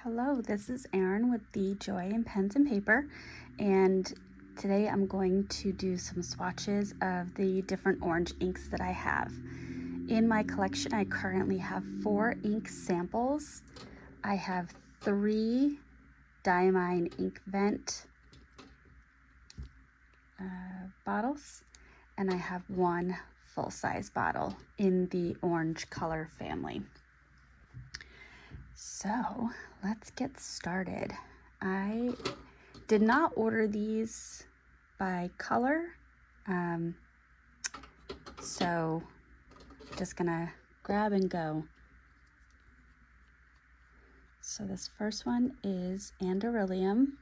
Hello, this is Erin with the Joy in Pens and Paper, and today I'm going to do some swatches of the different orange inks that I have. In my collection, I currently have 4 ink samples. I have 3 Diamine ink vent bottles, and I have 1 full-size bottle in the orange color family. So let's get started. I did not order these by color, so just gonna grab and go. So this first one is Anderillium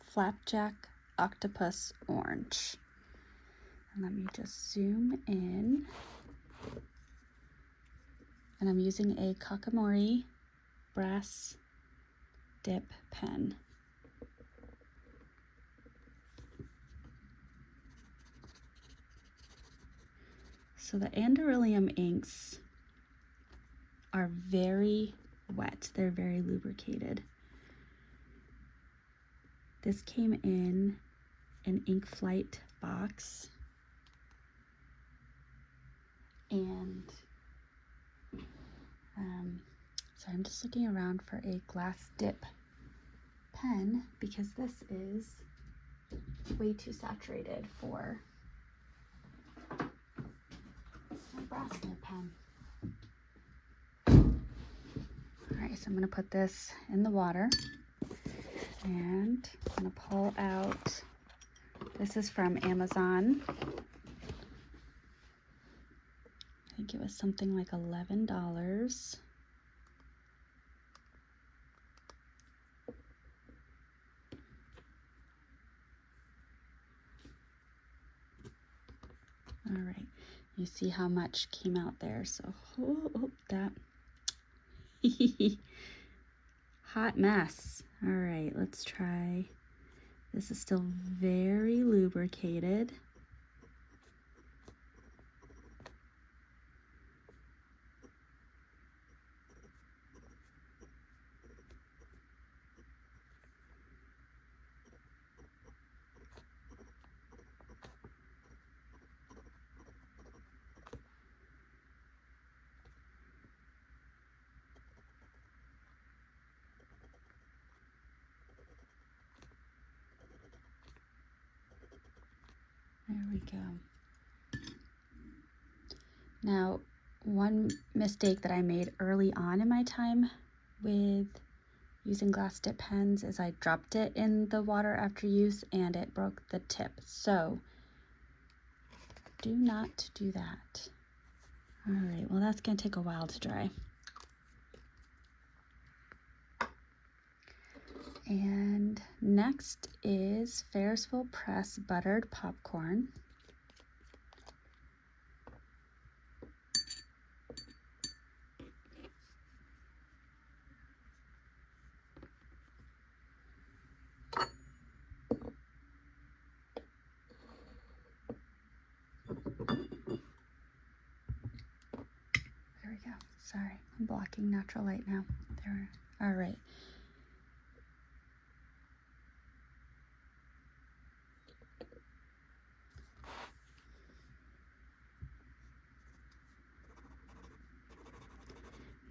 Flapjack Octopus Orange. And let me just zoom in. And I'm using a Kakamori brass dip pen. So the Anderillium inks are very wet. They're very lubricated. This came in an Ink Flight box. And so I'm just looking around for a glass dip pen because this is way too saturated for a brass nib pen. Alright, so I'm going to put this in the water and I'm going to pull out, this is from Amazon. I think it was something like $11. All right, you see how much came out there. So, that hot mess. All right, let's try. This is still very lubricated. There we go. Now, one mistake that I made early on in my time with using glass dip pens is I dropped it in the water after use and it broke the tip. So, do not do that. All right, well, that's going to take a while to dry. And next is Ferrisville Press Buttered Popcorn. There we go. Sorry, I'm blocking natural light now. There. All right.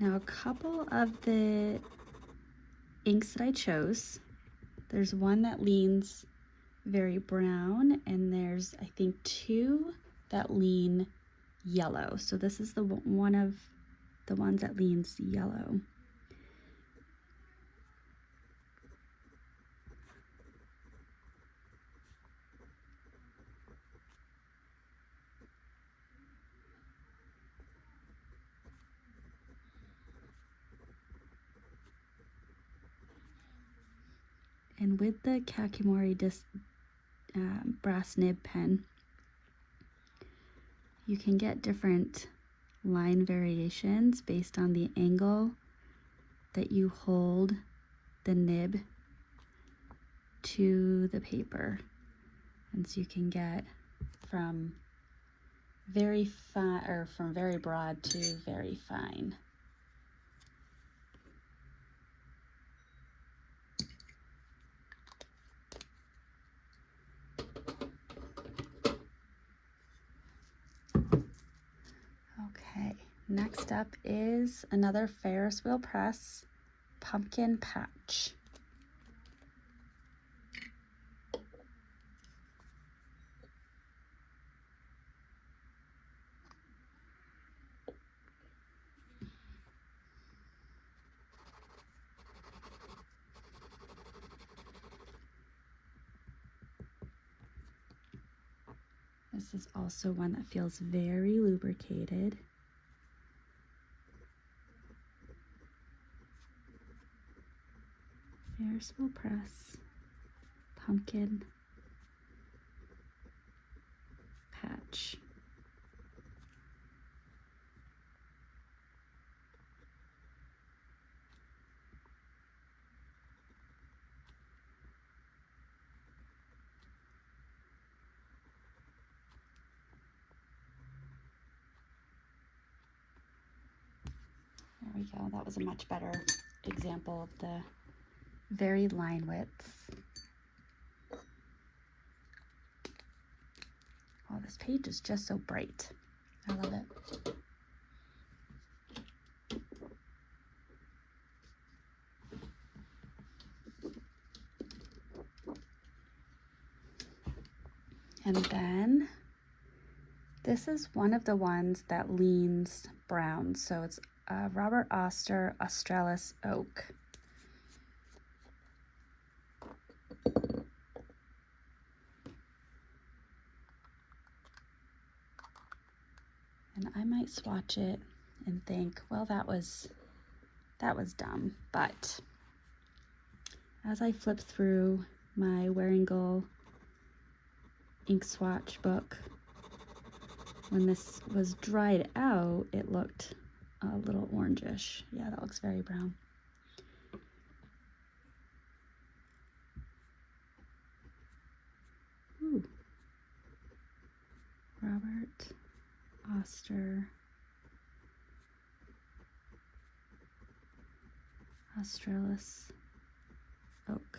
Now a couple of the inks that I chose, there's one that leans very brown and there's I think 2 that lean yellow. So this is the one of the ones that leans yellow. And with the Kakamori brass nib pen, you can get different line variations based on the angle that you hold the nib to the paper. And so you can get from very fine, or from very broad to very fine. Next up is another Ferris wheel press pumpkin patch. This is also one that feels very lubricated. Ferris wheel press, pumpkin patch. There we go. That was a much better example of the varied line widths. Oh, this page is just so bright. I love it. And then this is one of the ones that leans brown. So it's Robert Oster Australis Oak. And I might swatch it and think, well, that was dumb. But as I flip through my Waringal ink swatch book, when this was dried out, it looked a little orangish. Yeah, that looks very brown. Ooh. Robert Oster Australis Oak.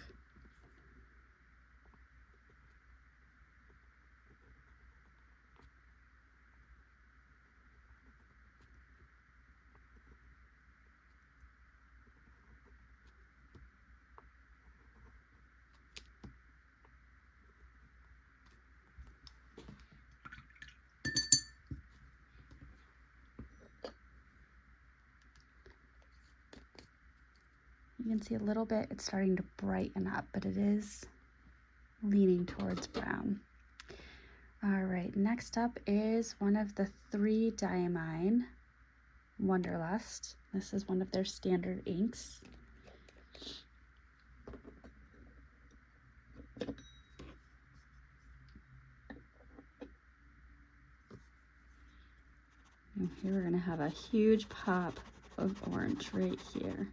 You can see a little bit, it's starting to brighten up, but it is leaning towards brown. All right, next up is one of the 3 Diamine Wanderlust. This is one of their standard inks. And here we're gonna have a huge pop of orange right here.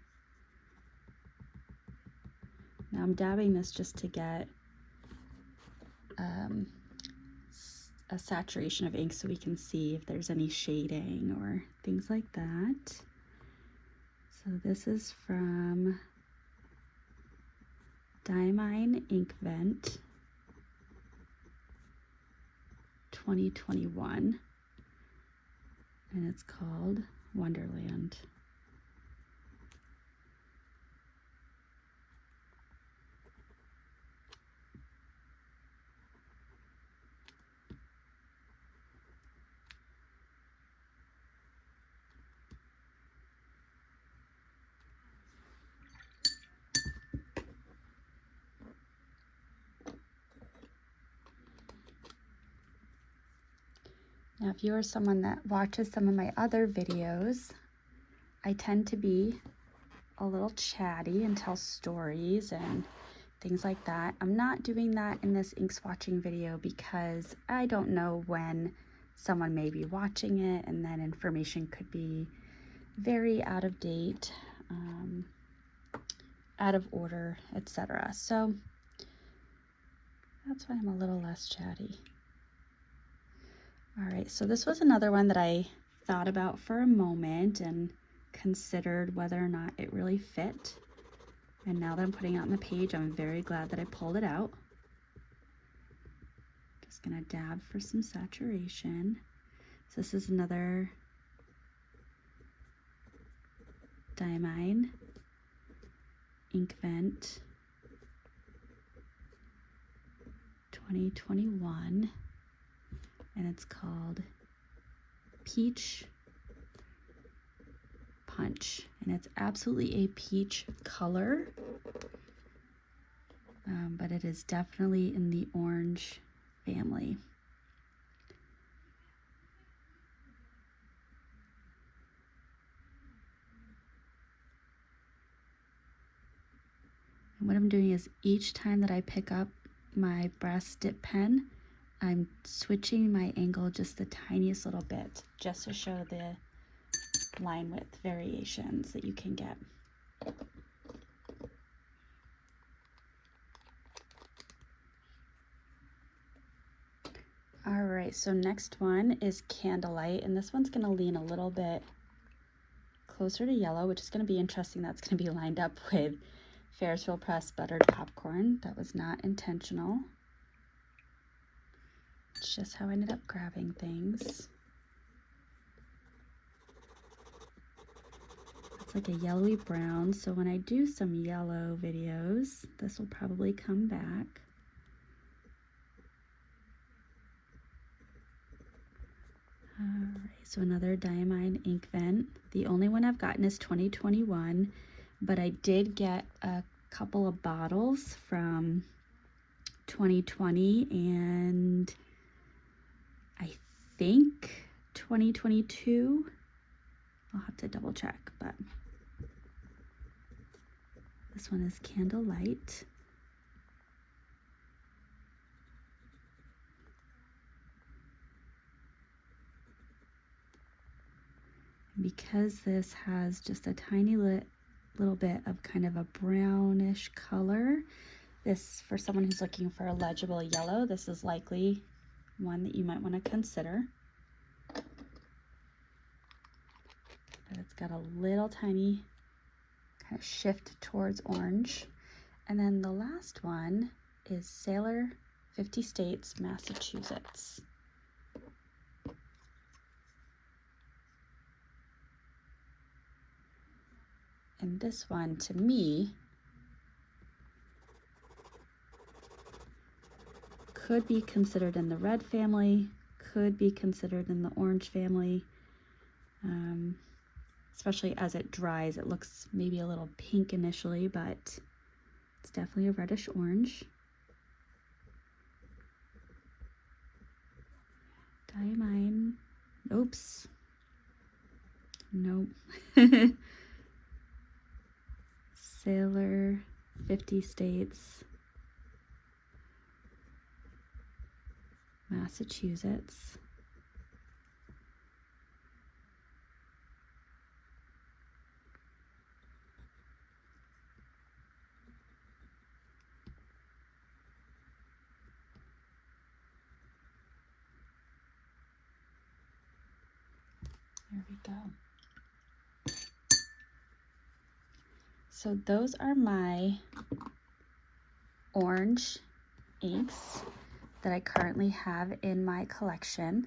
Now I'm dabbing this just to get a saturation of ink so we can see if there's any shading or things like that. So this is from Diamine Ink Vent 2021, and it's called Wonderland. Now, if you are someone that watches some of my other videos, I tend to be a little chatty and tell stories and things like that. I'm not doing that in this ink swatching video because I don't know when someone may be watching it, and then information could be very out of date, out of order, etc. So that's why I'm a little less chatty. All right, so this was another one that I thought about for a moment and considered whether or not it really fit. And now that I'm putting it on the page, I'm very glad that I pulled it out. Just gonna dab for some saturation. So this is another Diamine Ink Vent 2021, and it's called Peach Punch, and it's absolutely a peach color, but it is definitely in the orange family. And what I'm doing is each time that I pick up my brass dip pen, I'm switching my angle just the tiniest little bit, just to show the line width variations that you can get. All right, so next one is Candlelight, and this one's gonna lean a little bit closer to yellow, which is gonna be interesting. That's gonna be lined up with Ferris wheel press buttered popcorn. That was not intentional. It's just how I ended up grabbing things. It's like a yellowy brown, so when I do some yellow videos, this will probably come back. Alright, so another Diamine Ink Vent. The only one I've gotten is 2021, but I did get a couple of bottles from 2020 and I think 2022. I'll have to double check, but this one is Candlelight. Because this has just a tiny little bit of kind of a brownish color, this, for someone who's looking for a legible yellow, this is likely one that you might want to consider. But it's got a little tiny kind of shift towards orange. And then the last one is Sailor 50 States, Massachusetts. And this one, to me, could be considered in the red family, could be considered in the orange family. Especially as it dries, it looks maybe a little pink initially, but it's definitely a reddish orange. Diamine, oops, nope. Sailor 50 States, Massachusetts. There we go. So those are my orange inks that I currently have in my collection.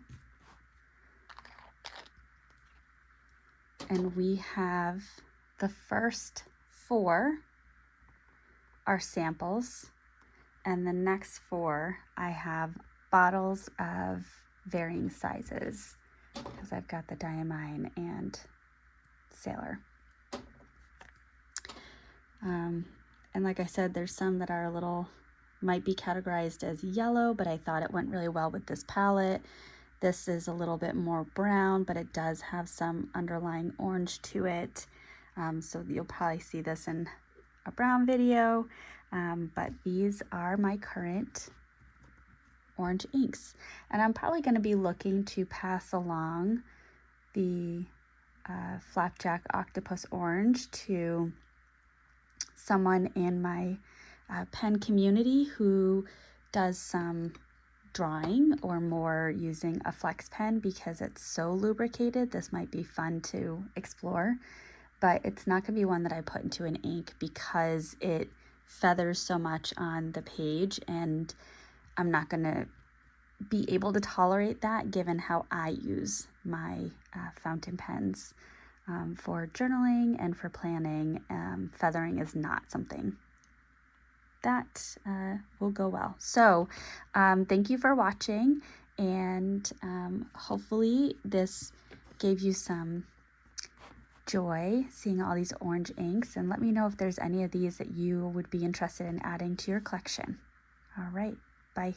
And we have the first 4 are samples, and the next 4 I have bottles of varying sizes, because I've got the Diamine and Sailor. And like I said, there's some that are a little, might be categorized as yellow, but I thought it went really well with this palette. This is a little bit more brown, but it does have some underlying orange to it. So you'll probably see this in a brown video, but these are my current orange inks. And I'm probably going to be looking to pass along the Flapjack Octopus Orange to someone in my pen community who does some drawing or more using a flex pen, because it's so lubricated. This might be fun to explore, but it's not going to be one that I put into an ink because it feathers so much on the page, and I'm not going to be able to tolerate that given how I use my fountain pens. for journaling and for planning. Feathering is not something that will go well. So thank you for watching, and hopefully this gave you some joy seeing all these orange inks, and let me know if there's any of these that you would be interested in adding to your collection. All right, bye.